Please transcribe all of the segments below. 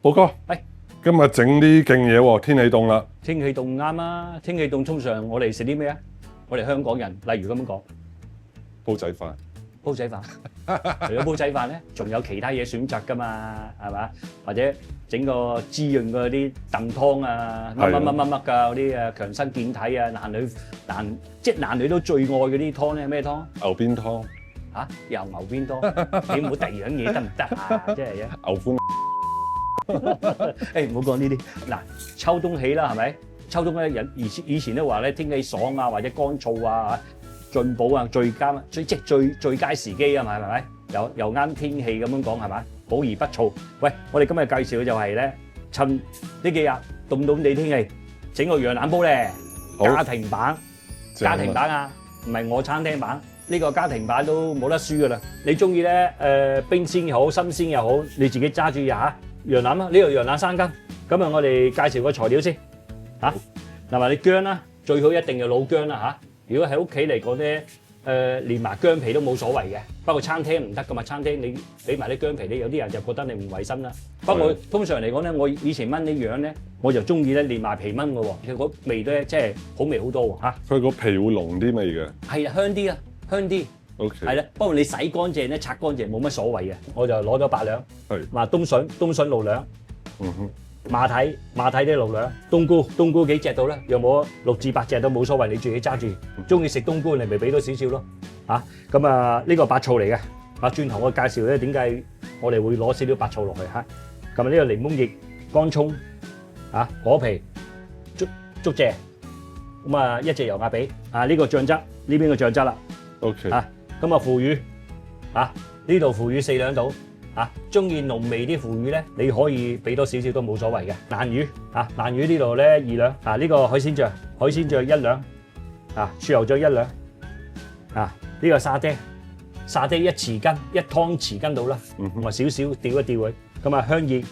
寶哥，係今日整啲勁嘢喎，天氣凍啦。天氣凍啱啊！天氣凍通常我哋食啲咩啊？我哋香港人，例如咁樣講，煲仔飯，煲仔飯。除咗煲仔飯咧，仲有其他嘢選擇㗎嘛，係嘛？或者整個滋潤嗰啲燉湯啊，乜乜乜乜乜㗎嗰啲啊，強身健體啊，男女都最愛嗰啲湯咧，咩湯？牛鞭湯，嚇，又牛鞭湯，你唔好第二樣嘢得唔得啊？真係啊！牛歡。誒唔好講呢啲嗱，秋冬起啦，係咪？秋冬咧，人以前都話咧，天氣爽啊，或者乾燥啊，進補啊，最佳時機啊嘛，係咪？又啱天氣咁樣講係咪？補而不燥。喂，我哋今日介紹嘅就係咧，趁呢幾日凍凍地天氣，整個羊腩煲咧，家庭版啊，唔係我餐廳版。呢個家庭版都冇得輸噶啦。你中意咧冰鮮又好，新鮮又好，你自己揸住嚇。羊腩啊，呢度羊腩3斤。咁啊，我哋介紹個材料先嚇。嗱，你薑啦，最好一定要老薑啦嚇。如果喺屋企嚟講咧，連埋薑皮都冇所謂嘅。不過餐廳唔得噶嘛，餐廳你俾埋啲薑皮咧，有啲人就覺得你唔衞生啦。不過通常嚟講咧，我以前炆啲羊咧，我就中意咧連埋皮炆嘅喎，佢個味咧即係好味好多喎嚇。佢個皮會濃啲味嘅。係啊，香啲啊，香啲。OK。係啦，不過你洗乾淨咧，擦乾淨冇乜所謂嘅。我就攞咗8兩。係。話冬筍6兩。嗯哼。馬蹄啲6兩。冬菇幾隻到咧？有冇6至8隻都冇所謂，你自己揸住。中意食冬菇你咪俾多少少咯。嚇，咁啊呢個白醋嚟嘅。啊，轉頭我介紹咧點解我哋會攞少少白醋落去嚇。咁啊呢個檸檬葉、乾葱、啊果皮、竹蔗，咁啊1隻油鴨髀。啊呢個醬汁，呢邊個醬汁啦。OK。啊，咁啊腐乳，啊呢度腐乳4兩到，啊中意濃味啲腐乳咧，你可以俾多少少都冇所謂嘅。爛魚，啊爛魚呢度咧2兩，啊呢個海鮮醬1兩，啊豉油醬1兩，啊呢個沙爹1匙羹，1湯匙羹到啦，同埋少少調一調佢，咁啊香葉、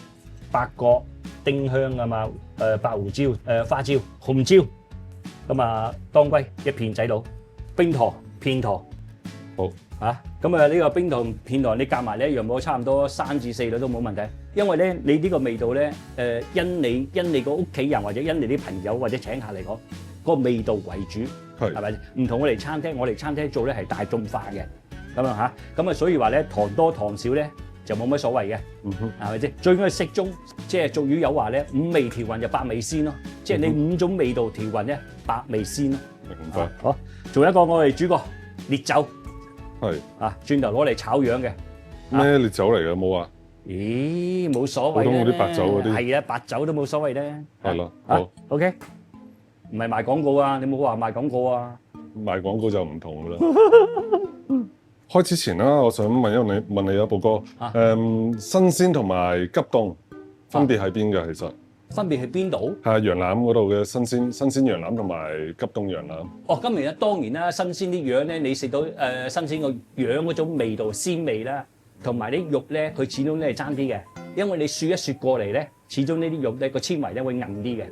八角、丁香啊嘛，白胡椒、花椒、紅椒，咁啊當歸1片仔到，冰糖。片糖，好啊，咁啊呢個冰糖片糖你夾埋咧，羊冇差唔多3至4兩都冇問題。因為咧你呢個味道咧，因你個屋企人或者因你啲朋友或者請客嚟講，個味道為主，係咪？唔同我哋餐廳做咧係大眾化嘅，咁啊嚇，咁啊所以話咧糖多糖少咧就冇乜所謂嘅，係咪先？最緊要適中，即係俗語有話咧5味調勻就百味鮮咯，即係你5種味道調勻咧百味鮮咯。明白。好，仲有一個我哋主角烈酒，係啊，轉頭攞嚟炒羊嘅。咩烈酒嚟嘅冇啊？咦，冇所謂普通嗰啲白酒嗰啲。係啊，白酒都冇所謂咧。係咯，好。OK，唔係賣廣告啊，你冇話賣廣告啊。賣廣告就唔同噶啦。開始前啦，我想問你啊，寶哥，新鮮同埋急凍分別喺邊嘅？其實分別喺邊度？係羊腩嗰度嘅新鮮羊腩同埋急凍羊腩。哦，今年咧當然啦，新鮮啲羊咧，你食到新鮮個羊嗰種味道鮮味啦，同埋啲肉咧，佢始終咧係爭啲嘅，因為你雪一雪過嚟咧，始終呢啲肉咧個纖維咧會硬啲嘅，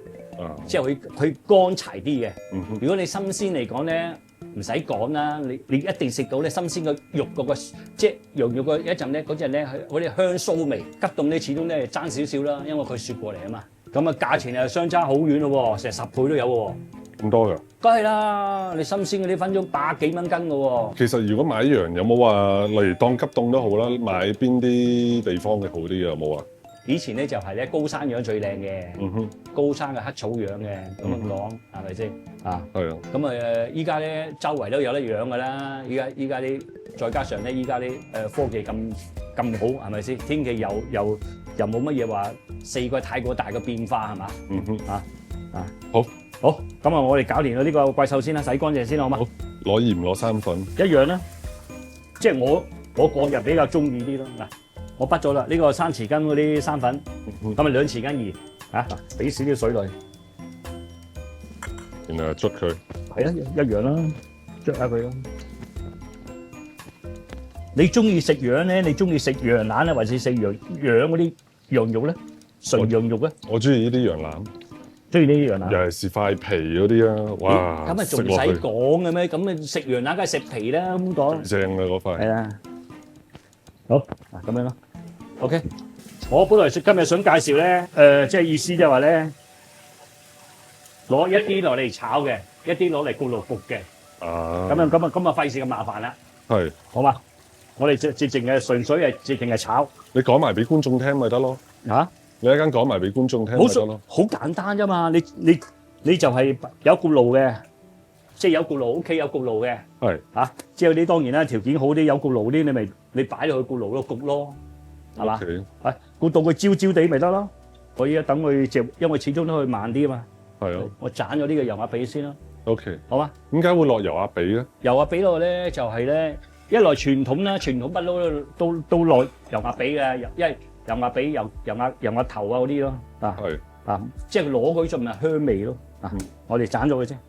即係佢乾柴啲嘅。如果你新鮮嚟講咧，唔使講啦，你一定食到咧新鮮嘅肉嗰個，即係羊肉個一陣咧嗰陣咧嗰啲香酥味。急凍咧始終咧爭少少啦，因為佢雪過嚟啊嘛。咁啊價錢又相差好遠咯喎，成10倍都有喎。咁多㗎？梗係啦，你新鮮嗰啲分鐘100幾蚊斤㗎喎。其實如果買羊有冇話，例如當急凍都好啦，買邊啲地方嘅好啲嘅有冇啊？以前咧就係咧高山羊最靚嘅，高山嘅黑草羊嘅咁樣講，係咪先啊？係啊。咁啊依家咧周圍都有得養㗎啦，依家啲再加上咧依家啲科技咁好，係咪先？天氣又冇乜嘢話四季太過大嘅變化係嘛？好，咁啊我哋搞掂咗呢個怪獸先啦，洗乾淨先好嘛？好，攞鹽攞生粉一樣啦，即係我個人比較中意啲咯嗱。我畢咗啦，呢個3匙羹嗰啲生粉，咁啊2匙羹鹽，俾少啲水落去，然後捽佢，係啊，一樣啦，捽下佢咯。你中意食羊咧？你中意食羊腩咧，還是食羊嗰啲羊肉咧？純羊肉咧？我中意呢啲羊腩，中意呢啲羊腩，尤其是塊皮嗰啲啊，哇！咁啊仲唔使講嘅咩？咁啊食羊腩梗係食皮啦，咁講。正啊嗰塊。係啊，好嗱咁樣咯。OK，我本來今日想介紹咧，即係意思即係話咧，攞一啲落嚟炒嘅，一啲攞嚟焗爐焗嘅。啊，咁啊費事咁麻煩啦，係好嘛？我哋直情係純粹係直情係炒你講埋俾觀眾聽咪得咯？嚇，你一陣講埋俾觀眾聽咪得咯？好簡單啫嘛！你就係有焗爐嘅，即係有焗爐，屋企有焗爐嘅係嚇。之後你當然啦，條件好啲有焗爐啲，你擺落去焗爐度焗咯，係嘛？ OK 係焗到佢焦焦地咪得咯。我依家等佢就因為始終都可以慢啲啊嘛。係啊我斬咗呢個油鴨髀先啦， ，OK。好嘛？點解會落油鴨髀咧？油鴨髀落咧就係咧，一來傳統啦，傳統不嬲都落油鴨髀嘅，因為油鴨髀、油鴨頭啊嗰啲咯，係即係攞嗰種咪香味咯。我哋斬咗佢先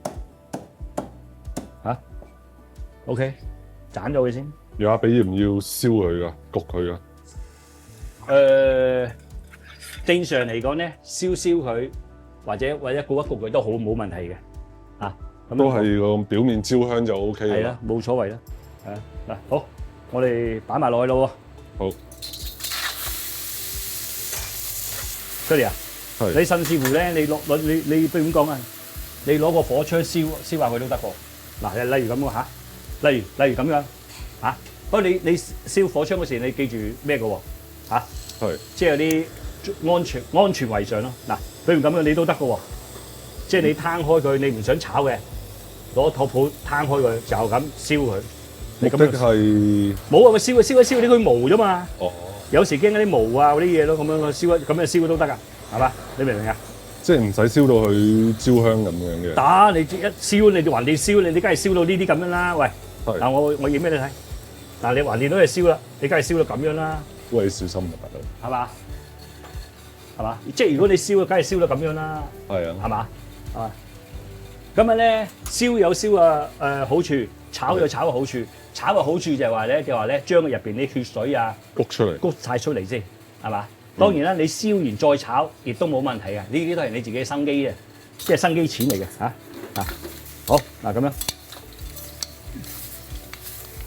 ，OK， 斬咗佢先。油鴨髀要唔要燒佢噶？焗佢噶？正常嚟講咧，燒佢或者焗一焗佢都好冇問題嘅，咁都係個表面焦香就 OK 啦。係啦，冇所謂啦。嗱，好，我哋擺埋落去咯喎。好，出嚟啊！係你甚至乎咧，你不如咁講啊，你攞個火槍燒下佢都得喎。嗱，例如咁喎嚇，例如咁樣嚇。不過你燒火槍嗰時，你記住咩嘅喎嚇？係即係有啲安全為上咯。嗱，譬如咁樣你都得嘅喎，即係你攤開佢，你唔想炒嘅，攞托盤攤開佢，就咁燒佢。你目的咁樣係冇啊！咪燒一啲佢毛啫嘛。哦，有時驚嗰啲毛啊嗰啲嘢咯，咁樣燒都得噶，係嘛？你明唔明啊？即係唔使燒到佢焦香咁樣嘅。打你一燒，你橫掂燒，你梗係燒到呢啲咁樣啦。喂，係嗱我影俾你睇。嗱你橫掂都係燒啦，你梗係燒到咁樣啦，喂，你小心啊，大佬。係嘛？係嘛？即係如果你燒，梗係燒到咁樣啦，係啊，係嘛？係嘛？咁啊咧，燒有燒好處，炒有炒嘅好處。炒嘅好處就係話咧，將佢入邊啲血水啊焗出嚟。焗晒出嚟先，係嘛？當然啦，你燒完再炒，亦都冇問題嘅。呢啲都係你自己嘅生機嘅，即係生機錢嚟嘅嚇。好嗱咁樣，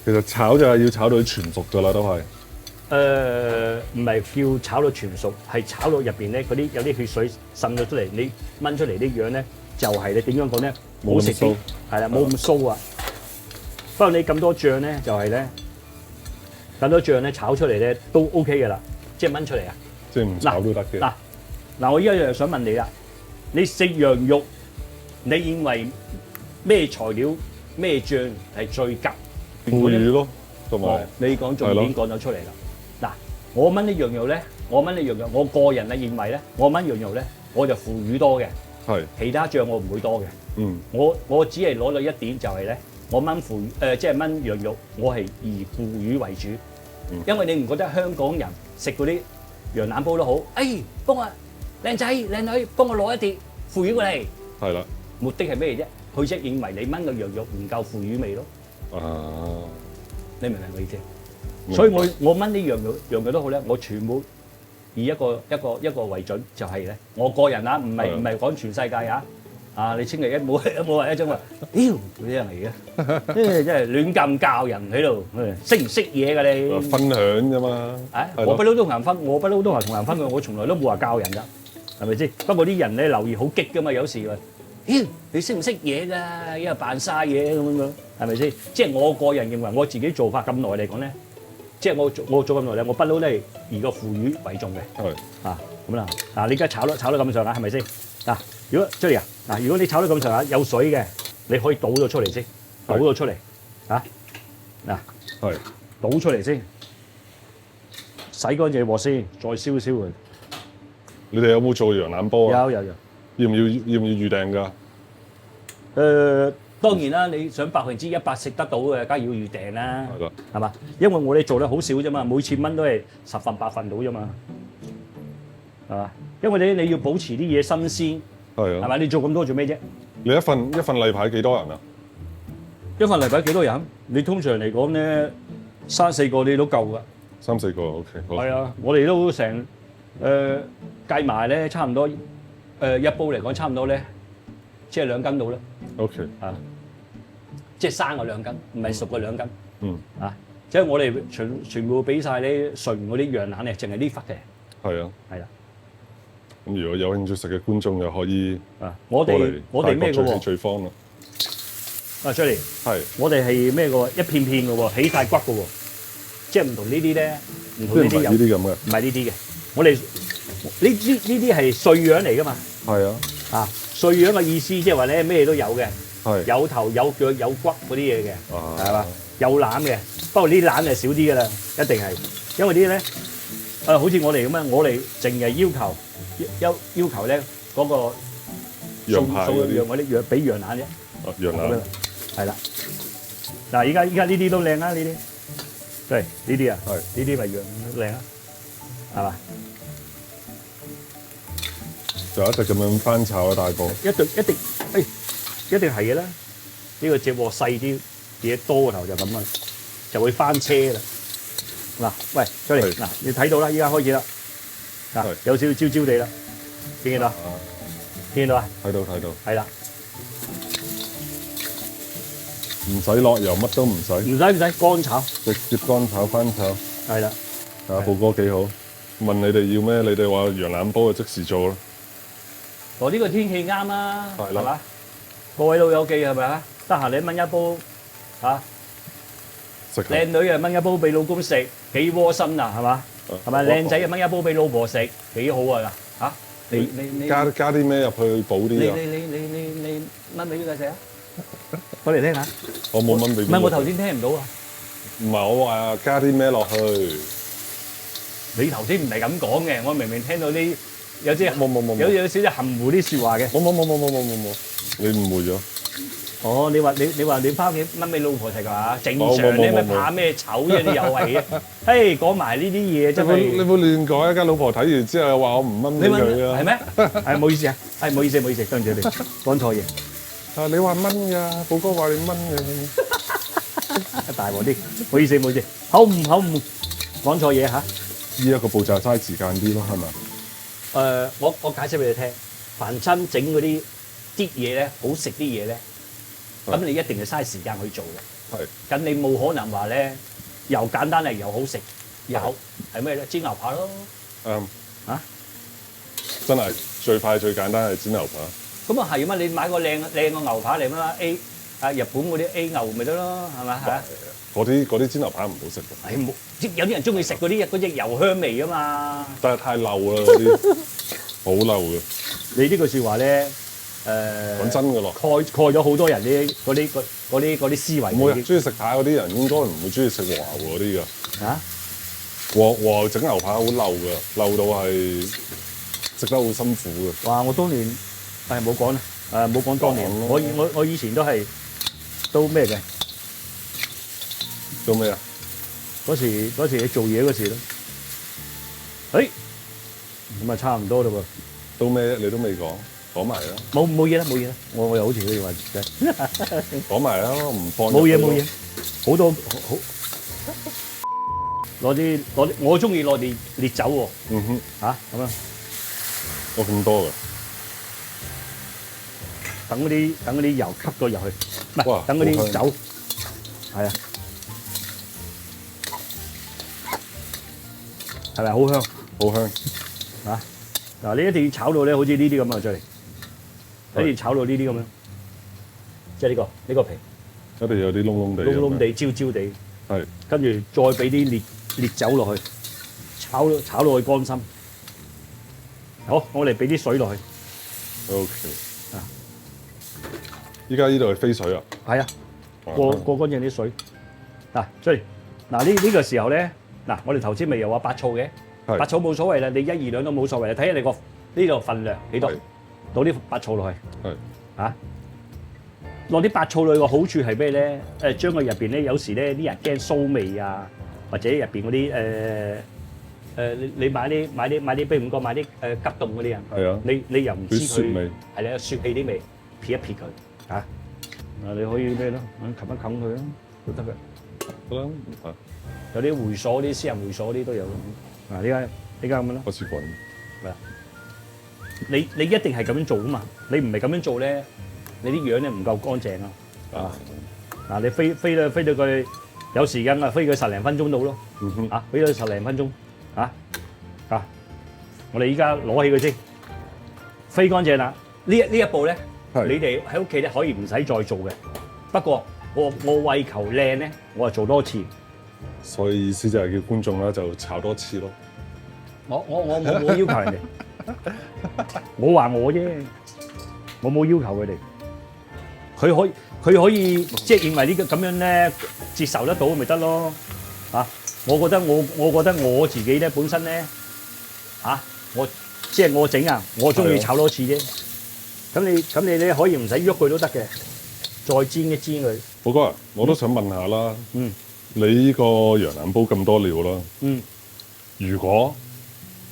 其實炒就係要炒到佢全熟㗎啦，都係。唔係叫炒到全熟，係炒到入邊咧有啲血水滲咗出嚟，你燜出嚟啲樣咧就係你點樣講咧？冇咁酥，係啦，冇咁酥啊！不過你咁多醬咧，就係咧咁多醬咧炒出嚟咧都 OK 嘅啦，即係燜出嚟啊！即係唔炒都得嘅。嗱，我依家又想問你啦，你食羊肉，你認為咩材料咩醬係最夾？腐乳咯，同埋你講重點講咗出嚟啦。嗱，我燜啲羊肉咧，我個人咧認為咧，我燜羊肉咧，我就腐乳多嘅，係其他醬我唔會多嘅。我只係攞到一點就係咧。我燜即係燜羊肉，我係以腐乳為主，因為你唔覺得香港人食嗰啲羊腩煲都好？幫我靚仔靚女，幫我攞一碟腐乳過嚟。係啦。目的係咩啫？佢即係認為你燜嘅羊肉唔夠腐乳味咯。你明唔明我意思？所以我燜啲羊肉都好咧，我全部以一個為準，就係咧，我個人啊，唔係講全世界啊。你千祈冇話一種話，屌嗰啲人嚟嘅，真係亂咁教人喺度，識唔識嘢㗎你？分享啫嘛。我不嬲都同人分，我從來都冇話教人㗎，係咪先？不過啲人咧留意好激㗎嘛，有時話，屌你識唔識嘢㗎？因為扮晒嘢咁樣，係咪先？即係我個人認為，我自己做法咁耐嚟講咧，即係我做咁耐咧，我不嬲都係以個腐乳為重嘅。係咁啦。嗱，你而家炒得咁上下，係咪先？嗱，如果出嚟啊！嗱，如果你炒得咁上下有水嘅，你可以倒咗出嚟先，倒咗出嚟嚇。嗱，係倒出嚟先，洗乾淨鑊先，再燒佢。你哋有冇做羊腩煲啊？有。要唔要預訂㗎？當然啦，你想100%食得到嘅，梗係要預訂啦。係啦，係嘛？因為我哋做得好少啫嘛，每次燜都係10份8份到啫嘛，係嘛？因為你要保持啲嘢新鮮。係咪？你做咁多做咩啫？你一份例牌幾多人啊？一份例牌幾多人？你通常嚟講咧，3、4個你都夠㗎。3、4個 OK。係啊，我哋都成計埋咧，差唔多一煲嚟講，差唔多咧，即係2斤到啦。OK。即係生嘅2斤，唔係熟嘅2斤。即係我哋全部俾晒你純嗰啲羊腩咧，淨係呢忽嘅。係啊，係啦。咁如果有興趣食嘅觀眾又可以啊，我過嚟哋我哋咩嘅泰國喎？最方咯。啊，Jerry，係我哋係咩嘅喎？一片片嘅喎，起晒骨嘅喎，即係唔同呢啲咧，唔同即係唔係呢啲有，呢啲咁嘅。唔係呢啲嘅。我哋呢啲係碎樣嚟㗎嘛。係啊，啊，碎樣嘅意思即係話咧咩都有嘅，係有頭有腳有骨嗰啲嘢嘅，啊係嘛？有腩嘅，不過呢啲腩係少啲㗎啦，一定係，因為啲咧好似我哋咁樣，我哋淨係要求咧嗰個羊排嗰啲羊嗰啲羊俾羊腩啫。羊腩係啦，嗱，依家呢啲都靚啦，呢啲，對，呢啲啊，係呢啲咪樣靚啊，係嘛？就一直咁樣翻炒啊，大哥。一定係嘅啦。呢個隻鑊細啲，嘢多個頭就咁啊，就會翻車啦。嗱，喂，出嚟，係嗱，你睇到啦，依家開始啦，嗱係，有少少焦焦地啦，見唔見到啊？啊，見唔見到啊？睇到睇到，係啦，唔使落油，乜都唔使，唔使乾炒，直接乾炒翻炒。係啦。啊，寶哥幾好。問你哋要咩？你哋話羊腩煲就即時做啦。我呢個天氣啱啦，係啦係嘛？各位老友記係咪啊？得閒你燜一煲嚇，食下靚女啊燜一煲俾老公食，幾窩心啊，係嘛？係咪？靚仔啊燜一煲俾老婆食，幾好啊嚇！你加啲咩入去補啲啊？你燜俾邊個食啊？講嚟聽下。我冇燜俾邊個。唔係我頭先聽唔到啊！唔係我話加啲咩落去？你頭先唔係咁講嘅，我明明聽到啲有啲冇有少少含糊啲説話嘅。冇，你誤會咗。哦，你話你翻屋企燜俾老婆食㗎嘛？正常冇你咪怕咩醜啫？你又係嘅，嘿講埋呢啲嘢真係。你冇亂講啊！間老婆睇完之後又話我唔燜俾你問佢啊！係咩？係唔好意思啊，係唔好意思，對唔住你講錯嘢，啊！你話燜㗎，寶哥話你燜嘅。大鑊啲，唔好意思，口誤講錯嘢嚇。呢一個步驟嘥時間啲咯，係咪？我解釋俾你聽，凡親整嗰啲嘢咧，好食啲嘢咧，咁你一定係嘥時間去做嘅。係。咁你冇可能話咧，又簡單嚟又好食，係咩咧？煎牛扒咯。啊？真係最快最簡單係煎牛扒。咁啊係嘛？你買個靚個牛扒嚟啦 A 啊日本嗰啲 A 牛咪得咯，係咪嚇？嗰啲煎牛扒唔好食嘅。冇，有啲人中意食嗰隻油香味啊嘛。但係太漏啦嗰啲，好漏嘅。你呢句説話咧，講真嘅咯，蓋咗好多人嗰啲思維。冇人中意食扒嗰啲人應該唔會中意食和牛嗰啲㗎。啊？和牛整牛扒好漏㗎，漏到係食得好辛苦嘅。哇！我當年冇講啦，冇講當年。我以前都咩嘅？做咩啊？嗰時你做嘢嗰時咯。咁啊差唔多啦喎。都咩？你都未講，講埋啦。冇嘢啦，我又好似嗰句話齋。講埋啦，唔放。冇嘢，好多好。攞啲，我中意攞烈酒喎。嗯哼。嚇咁啊！我咁多㗎。等嗰啲油吸咗入去，唔係等嗰啲酒，係啊，係咪好香？好香啊！嗱，你一定要炒到咧，好似呢啲咁啊，再嚟，一定要炒到呢啲咁樣，即係呢個皮，一定有啲燶燶地，燶燶地、焦焦地，係，跟住再俾啲烈酒落去，炒到佢乾身。好，我哋俾啲水落去。OK。依家呢度係飛水啊！係啊，過乾淨啲水。嗱，所以嗱呢個時候咧，嗱我哋頭先咪又話白醋嘅，白醋冇所謂啦，你1、2兩都冇所謂啦，睇下你個呢個份量幾多，倒啲白醋落去。係。嚇，落啲白醋落去個好處係咩咧？將佢入邊咧，有時咧啲人驚臊味啊，或者入邊嗰啲你買啲，比如唔講買啲急凍嗰啲啊，係啊，你又唔知佢血味係啦，雪氣啲味，撇一撇佢。嚇！嗱，你可以咩咯？冚一冚佢咯，都得嘅。得啦，有啲會所、啲私人會所啲都有。嗱，呢家咁樣咯。開始滾。係啊。你一定係咁樣做啊嘛！你唔係咁樣做咧，你啲樣咧唔夠乾淨啊。啊！嗱，你飛到佢有時間啊，飛佢10零分鐘到咯。嗯哼。啊，飛咗10零分鐘。我哋依家攞起佢先，飛乾淨啦。呢一步咧，係你哋喺屋企咧可以唔使再做嘅。不過我為求靚咧，我係做多次。所以意思就係叫觀眾啦，就炒多次咯。我冇要求人哋，我話我啫，我冇要求佢哋。佢可以即係認為呢個咁樣咧接受得到咪得咯嚇？我覺得我自己咧本身咧嚇，我整啊，我中意炒多次啫。咁你咧可以唔使喐佢都得嘅，再煎一煎佢。寶哥啊，我都想問下啦。嗯。你呢個羊腩煲咁多料啦。嗯。如果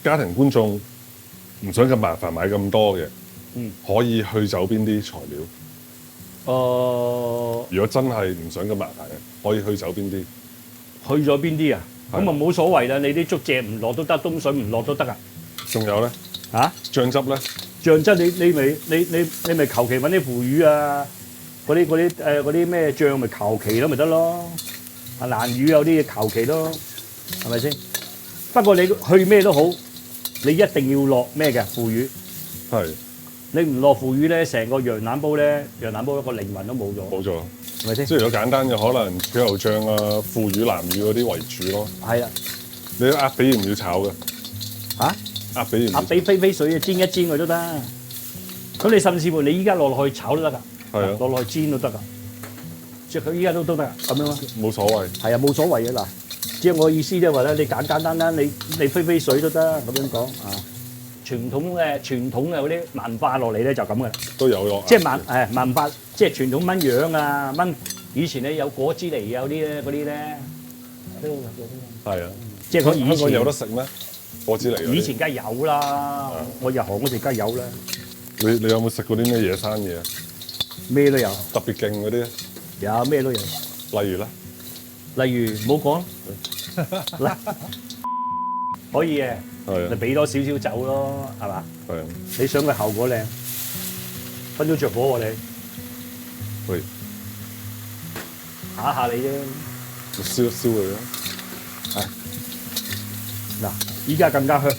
家庭觀眾唔想咁麻煩買咁多嘅，可以去走邊啲材料？如果真係唔想咁麻煩嘅，可以去走邊啲？去咗邊啲啊？咁啊冇所謂啦，你啲竹蔗唔落都得，冬筍唔落都得啊。仲有咧？嚇？醬汁咧？醬汁你咪求其揾啲腐乳啊，嗰啲咩醬咪求其咯咪得咯。啊蘭魚有啲嘢求其咯，係咪先？不過你去咩都好，你一定要落咩嘅腐乳。係。你唔落腐乳咧，成個羊腩煲咧，羊腩煲一個靈魂都冇咗。冇咗。係咪先？即係如果簡單嘅，可能豉油醬啊、腐乳、南乳嗰啲為主咯。係啊。你鴨髀要唔要炒嘅？嚇？鴨髀鴨髀飛水啊，煎一煎佢都得。咁你甚至乎你依家落去炒都得㗎。係啊。落去煎都得㗎。即係佢依家都得咁樣咯。冇所謂。係啊，冇所謂嘅嗱。即係我意思即係話咧，你簡簡單單你飛水都得咁樣講啊。傳統嘅嗰啲文化落嚟咧就咁嘅啦。都有咯。即係文化，即係傳統炆羊啊，炆以前咧有果子狸有啲咧嗰啲咧。係啊。即係佢以前香港有得食咩？果子狸。以前梗係有啦，我入行嗰時梗係有啦。你有冇食過啲咩野生嘢啊？咩都有。特別勁嗰啲？有咩都有。例如咧？例如唔好講，可以嘅，你俾多少少酒咯，係嘛？係啊。你想佢效果靚，分咗着火喎你。喂，嚇下你啫。燒一燒佢咯。係。嗱，依家更加香，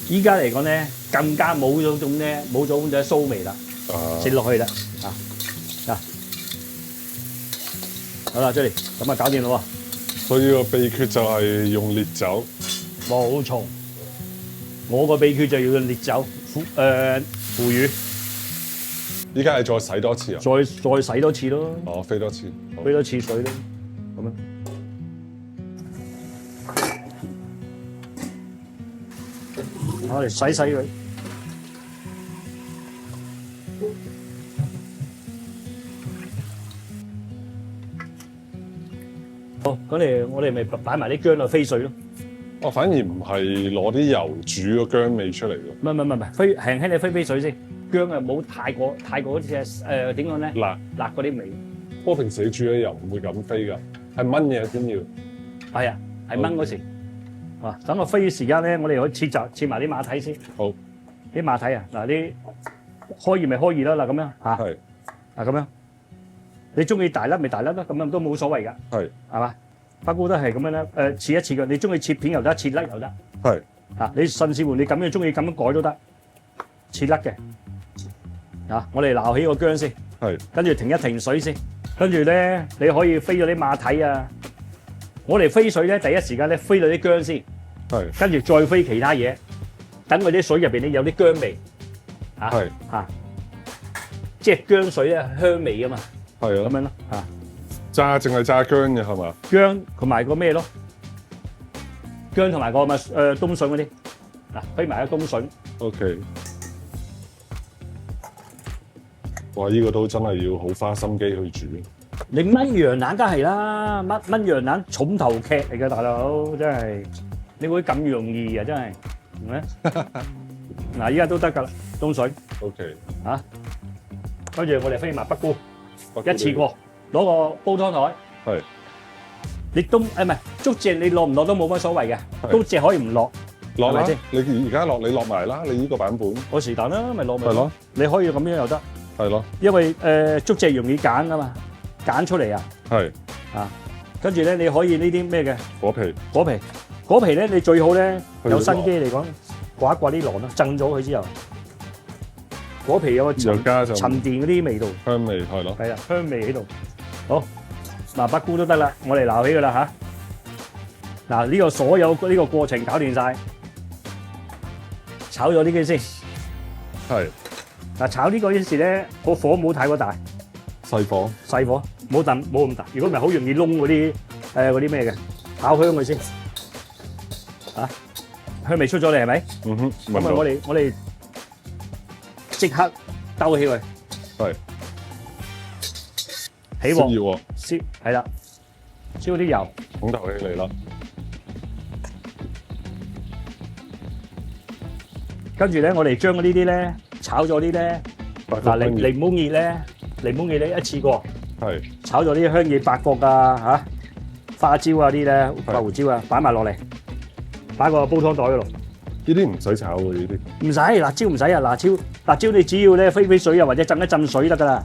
依家嚟講咧更加冇咗種咧冇咗種騷味啦，食落去啦，嗱。好啦，出嚟，咁啊搞掂啦喎！所以個秘訣就係用烈酒。冇錯，我個秘訣就要用烈酒，腐乳。依家係再洗多次啊？再洗多次咯。哦，飛多次。飛多次水咯，咁樣。我嚟洗佢。好，咁我哋咪擺埋啲薑落飛水咯。哦，反而唔係攞啲油煮個薑味出嚟㗎。唔係，輕輕你飛水先，薑啊冇太過嗰隻點講咧？辣嗰啲味。不過平時你煮嘅油唔會咁飛㗎，係燜嘢先要。係啊，係燜嗰時。啊，等我飛嘅時間咧，我哋可以切埋啲馬蹄先。好。啲馬蹄啊，嗱啲開熱咪開熱啦，嗱咁樣嚇。係。啊咁樣。你中意大粒咪大粒啦，咁樣都冇所謂㗎。係。係嘛？不過都係咁樣咧，切一切嘅，你中意切片又得，切粒又得。係。嚇，你甚至乎你咁樣中意咁樣改都得，切粒嘅。啊，我哋撈起個薑先。係。跟住停一停水先，跟住咧你可以飛咗啲馬蹄啊。我哋飛水咧，第一時間咧飛咗啲薑先。係。跟住再飛其他嘢，等佢啲水入邊咧有啲薑味。係。嚇，即係薑水咧香味啊嘛。係啊。咁樣咯，嚇。淨係炸薑嘅係嘛？薑同埋個咩咯？薑同埋個冬筍嗰啲，嗱飛埋個冬筍。OK。哇！呢個都真係要好花心機去煮。你炆羊腩梗係啦，炆羊腩重頭劇嚟嘅大佬，真係你會咁容易啊？真係，係咪？嗱，依家都得㗎啦，冬筍。OK。嚇，跟住我哋飛埋北菇，一次過。攞個煲湯台，係。你都唔係竹蔗，你落唔落都冇乜所謂嘅，竹蔗可以唔落，落啦。你而家落，你落埋啦。你呢個版本。我是但啦，咪落咪。係咯。你可以咁樣又得。係咯。因為竹蔗容易揀啊嘛，揀出嚟啊。係。啊，跟住咧你可以呢啲咩嘅？果皮。果皮咧你最好咧有新機嚟講，刮一刮啲囊啦，震咗佢之後，果皮有個又加上沉澱嗰啲味道，香味係咯，係啦，香味喺度。好，嗱北菇都得啦，我哋撈起㗎啦嚇。嗱呢個所有呢個過程搞掂晒，炒咗呢啲先。係嗱炒呢個時咧，個火唔好太過大，細火，細火冇咁大。如果唔係好容易燶嗰啲嗰啲咩嘅，炒香佢先。啊，香味出咗嚟係咪？嗯哼，咁啊，我哋即刻兜起佢，係起鑊，熱喎，燒係啦，燒啲油，捧頭起嚟啦，跟住咧我哋將呢啲咧炒咗啲咧，嗱檸檬葉咧一次過係炒咗啲香葉、八角啊嚇、花椒啊啲咧、白胡椒啊擺埋落嚟，擺個煲湯袋嗰度。呢啲唔使炒喎，呢啲唔使辣椒唔使啊，辣椒你只要咧飛水啊，或者浸一浸水得㗎啦，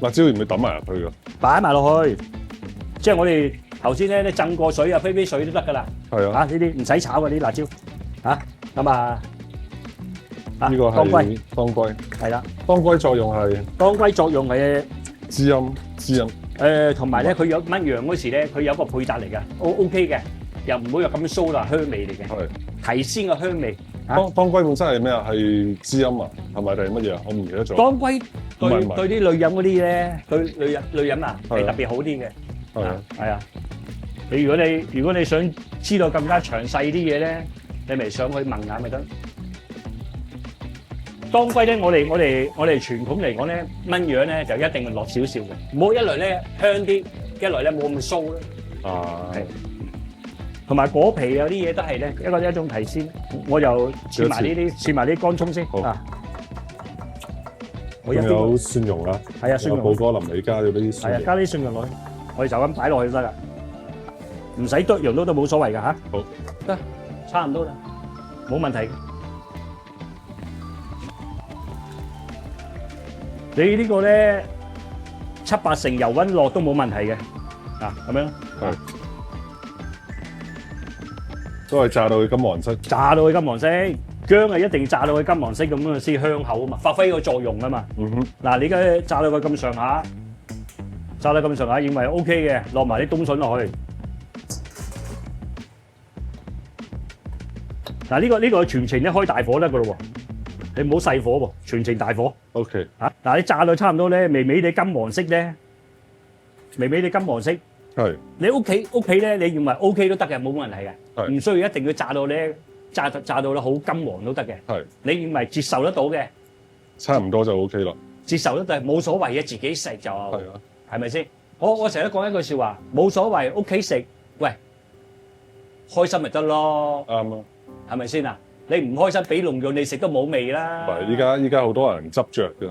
辣椒要唔要抌埋入去㗎？擺埋落去，即係我哋頭先咧浸過水啊，飛水都得㗎啦。係啊，呢啲唔使炒嗰啲辣椒嚇，咁啊，呢個係當歸，係啦，當歸作用係滋陰，同埋咧佢有燜羊嗰時咧，佢有個配搭嚟㗎，OK 嘅，又唔會有咁騷啦，香味嚟嘅，係提鮮嘅香味。當歸本身係咩啊？係滋陰啊，係咪定係乜嘢啊？我唔記得咗。當歸唔係對啲女人嗰啲咧，對女人啊係特別好啲嘅。係啊，係啊。如果你想知道更加詳細啲嘢咧，你咪上去問下咪得。當歸咧，我哋傳統嚟講咧，燜樣咧就一定要落少少嘅，唔好一來咧香啲，一來咧冇咁騷咧。啊，係。同埋果皮有啲嘢都係咧，一種提鮮，我就切埋啲乾葱先。好啊，仲有蒜蓉啦，係啊，蒜蓉。寶哥臨尾加咗啲蒜蓉，係啊，加啲蒜蓉落去，我哋就咁擺落去得啦，唔使剁羊都冇所謂㗎嚇。好，得，差唔多啦，冇問題。你呢個咧7-8成油溫落都冇問題嘅，咁樣。係。都係炸到佢金黃色，炸到佢金黃色，薑係一定炸到佢金黃色咁樣先香口啊嘛，發揮個作用啊嘛。嗯哼，嗱，你而家炸到佢咁上下，認為 OK 嘅，落埋啲冬筍落去。嗱，呢個全程咧開大火得噶咯喎，你唔好細火喎，全程大火。OK。嗱，你炸到差唔多咧，微微地金黃色咧，係。你屋企咧，你認為 OK 都得嘅，冇問題嘅，係唔需要一定要炸到咧，炸到咧好金黃都得嘅。係。你認為接受得到嘅，差唔多就 OK 啦。接受得到冇所謂嘅，自己食就係啊，係咪先？我成日都講一句説話，冇所謂，屋企食，喂，開心咪得咯，啱啊。係咪先啊？你唔開心，俾農藥你食都冇味啦。唔係，依家好多人執着嘅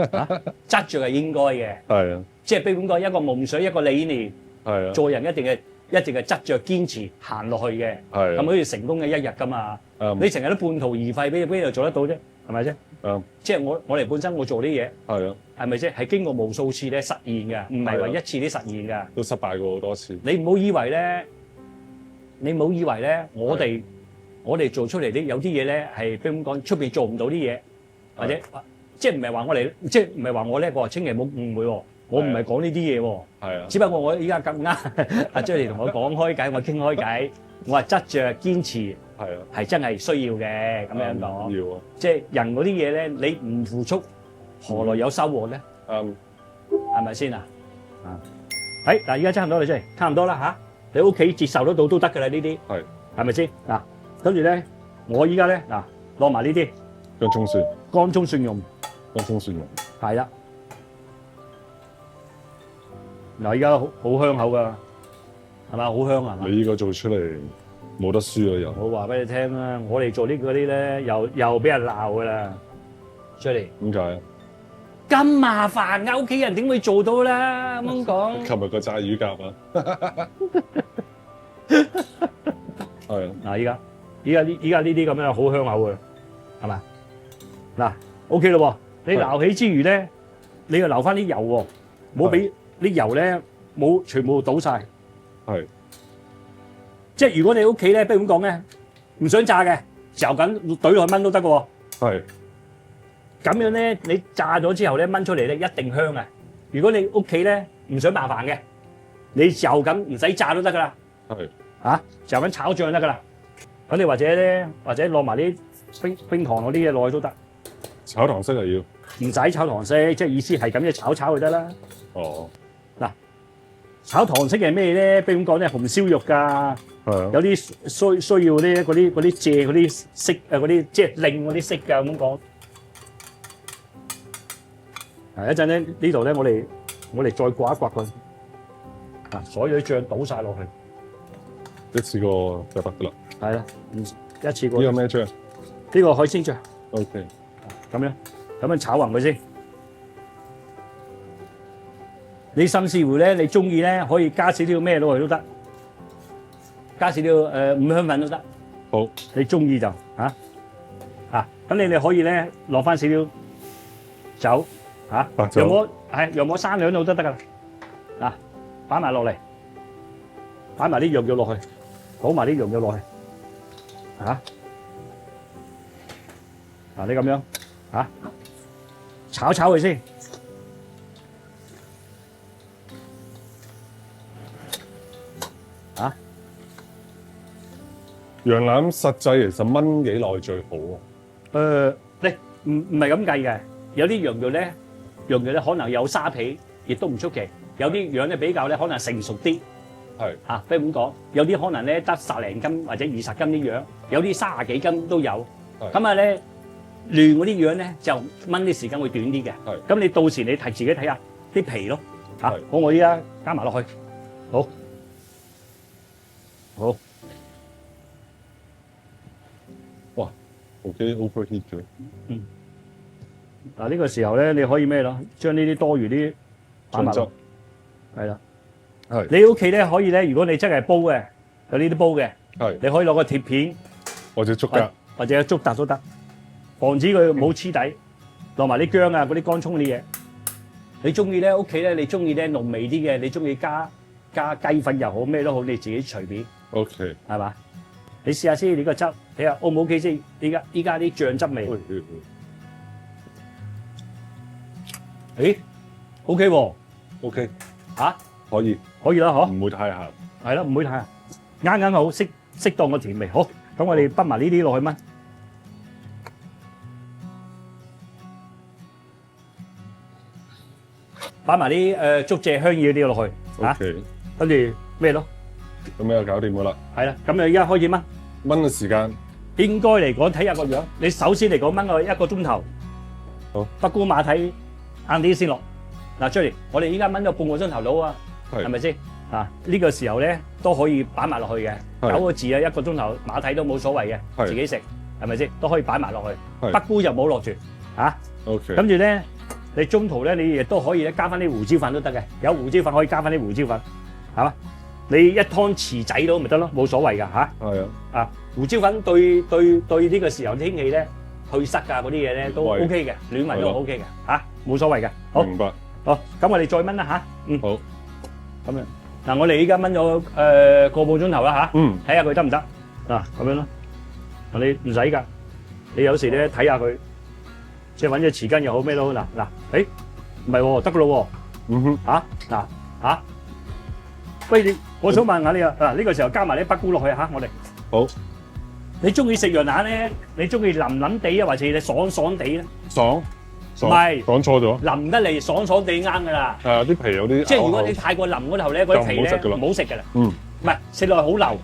係，執着係應該嘅。係啊，即係比如講一個夢想，一個理念，係啊，做人一定係執着堅持行落去嘅，係咁好似成功嘅一日㗎嘛。你成日都半途而廢，邊度做得到啫？係咪啫？即係我哋本身我做啲嘢，係啊，係咪啫？係經過無數次咧實現嘅，唔係話一次啲實現㗎。都失敗過好多次。你唔好以為咧，我哋做出嚟啲有啲嘢咧係比如咁講，出邊做唔到啲嘢，或者即係唔係話我哋，即係唔係話我叻喎，千祈唔好誤會喎。我唔係講呢啲嘢喎，係啊，只不過我依家咁啱，阿 Jerry 同我講開偈，我傾開偈，我話執着堅持係啊，係真係需要嘅，咁樣講。要啊，即係人嗰啲嘢咧，你唔付出，何來有收穫咧？係咪先啊？嗱，而家差唔多啦，Jerry，差唔多啦嚇，你屋企接受得到都得㗎啦，呢啲係咪先？嗱，跟住咧，我依家咧嗱，落埋呢啲薑葱蒜，乾葱蒜蓉，係啦。嗱，依家好香口㗎，係嘛？好香啊！你依個做出嚟冇得輸啊！又我話俾你聽啦，我哋做呢嗰啲咧，又俾人鬧㗎啦，出嚟點解啊？咁麻煩啊！屋企人點會做到啦？咁講。琴日個炸魚夾啊！係啊！嗱，依家呢啲咁樣好香口㗎，係嘛？嗱 ，OK 咯喎，你撈起之餘咧，你又留翻啲油喎，唔好俾啲油咧冇全部倒晒。係，即係如果你屋企咧，不如咁講咧，唔想炸嘅，嚼緊懟落去燜都得嘅喎。係咁樣咧，你炸咗之後咧，燜出嚟咧一定香啊！如果你屋企咧唔想麻煩嘅，你就咁唔使炸都得噶啦。係啊，就咁炒醬得噶啦。咁你或者落埋啲冰糖嗰啲嘢落去都得，炒糖色係要。唔使炒糖色，即係意思係咁樣炒就得啦。哦，炒糖色係咩咧？比如咁講咧，紅燒肉㗎，係啊。有啲需要咧嗰啲蔗嗰啲色嗰啲即係令嗰啲色㗎咁講。一陣咧呢度咧，我哋再刮一刮佢，所有啲醬倒晒落去，一次過就得噶啦。係啦，一次過。呢個咩醬？呢個海鮮醬。OK。咁樣炒勻佢先。你甚至乎咧，你中意咧可以加少少咩落去都得，加少少五香粉都得。好，你中意就咁你可以咧落翻少少酒白酒洋磨3兩度都得噶啦。擺埋落嚟，擺埋啲羊肉落去，倒埋啲羊肉落去。你咁樣炒佢先。羊腩實際其實燜幾耐最好啊？你唔係咁計嘅，有啲羊肉咧可能有沙皮，亦都唔出奇。有啲羊咧比較咧可能成熟啲，係比如咁講，有啲可能咧得10零斤或者20斤啲羊，有啲30幾斤都有。咁啊咧嫩嗰啲羊咧就燜啲時間會短啲嘅。咁你到時你自己睇下啲皮咯。好，我依家加埋落去，好。OK overheat 咗。呢個時候咧，你可以咩咯？將呢啲多餘啲擺埋落，係啦。你屋企咧可以咧，如果你真係煲嘅，有呢啲煲嘅，你可以攞個鐵片或者竹架，或者竹笪都得，防止佢冇黐底。落埋啲薑啊，嗰啲乾葱嗰啲嘢。你中意咧屋企咧，你中意咧濃味啲嘅，你中意加雞粉又好，咩都好，你自己隨便。OK，係嘛？你試下先，你個汁睇下 O 唔 OK 先？依家啲醬汁味，OK 喎，OK，可以啦，嗬？唔會太鹹，係啦，唔會太鹹，啱好，適當個甜味。好，咁我哋畢埋呢啲落去燜，擺埋啲竹蔗香葉嗰啲落去，OK，跟住咩咯？咁樣就搞掂噶啦。係啦，咁就而家開始燜。燜嘅時間應該嚟講睇下個樣，你首先嚟講燜個1個鐘頭。好，北菇馬蹄晏啲先落。嗱，Jerry，我哋依家燜咗半個鐘頭到啊，係咪先？呢個時候咧都可以擺埋落去嘅，9個字啊，1個鐘頭馬蹄都冇所謂嘅，自己食係咪先？都可以擺埋落去。北菇就冇落住，OK。跟住咧，你中途咧你亦都可以咧加翻啲胡椒粉都得嘅，有胡椒粉可以加翻啲胡椒粉，係嘛？你1湯匙仔到咪得咯，冇所謂㗎嚇。係啊。胡椒粉對呢個時候天氣咧去濕啊嗰啲嘢咧都 OK 嘅，暖胃都 OK 嘅嚇，冇所謂嘅。好，明白。好，咁我哋再燜啦嚇。好。咁樣嗱，我哋依家燜咗個半鐘頭啦嚇。睇下佢得唔得？嗱，咁樣咯。你唔使㗎，你有時咧睇下佢，即係揾隻匙羹又好咩都好。嗱，唔係喎，得㗎咯喎。喂，我想問下你啊，呢個時候加埋啲北菇落去嚇，我哋。好。你中意食羊腩咧？你中意腍腍地啊，還是你爽爽地咧？爽。唔係。講錯咗。腍得嚟爽爽地啱㗎啦。啲皮有啲。即係如果你太過腍嗰頭咧，嗰啲皮咧唔好食㗎啦。唔係食落去好流，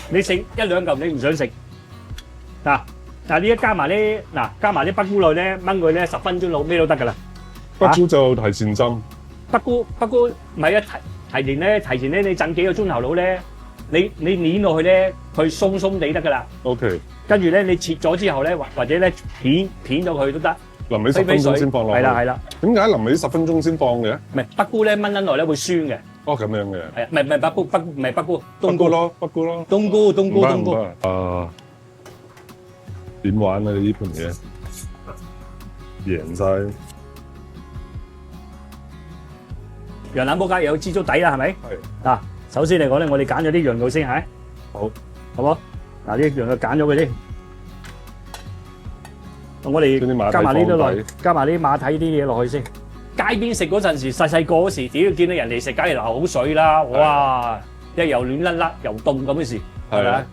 你食1兩嚿你唔想食。嗱，你一加埋啲北菇落去咧，燜佢咧10分鐘到咩都得㗎啦。北菇就提前浸。北菇唔係提前咧，你浸幾個鐘頭到咧，你捏落去咧，佢鬆鬆地得㗎啦。OK。跟住咧，你切咗之後咧，或者咧片咗佢都得。臨尾10分鐘先放落去。係啦。點解臨尾10分鐘先放嘅？唔係北菇咧，燜耐咧會酸嘅。咁樣嘅。係啊，唔係北菇，唔係北菇，冬菇咯，北菇咯。冬菇。點玩啊？你呢盤嘢贏晒。羊腩煲梗係有支竹底啦，係咪？係。嗱，首先嚟講咧，我哋揀咗啲羊肉先，係。好。好冇？嗱，啲羊肉揀咗佢先。我哋將啲馬蹄加埋呢啲落放底，加埋啲馬蹄啲嘢落去先。街邊食嗰陣時，細個嗰時，屌見到人哋食，梗係流口水啦！哇，一又暖甩甩又凍咁嘅事，係咪啊？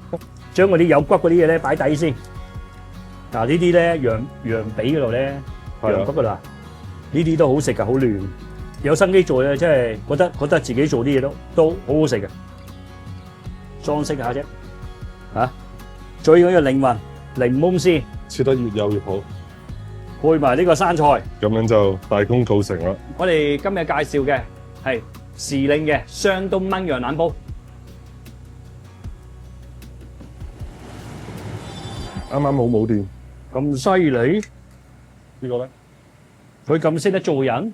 將嗰啲有骨嗰啲嘢咧擺底先。嗱呢啲咧羊髀嗰度咧，羊骨嗰度啊，呢啲都好食噶，好嫩。有心機做咧，真係覺得自己做啲嘢都好好食嘅。裝飾下啫，嚇！最緊要靈魂檸檬絲，切得越幼越好，配埋呢個生菜。咁樣就大功告成啦。我哋今日介紹嘅係時令嘅雙冬炆羊腩煲。啱啱好冇電，咁犀利，呢個咧？佢咁識得做人。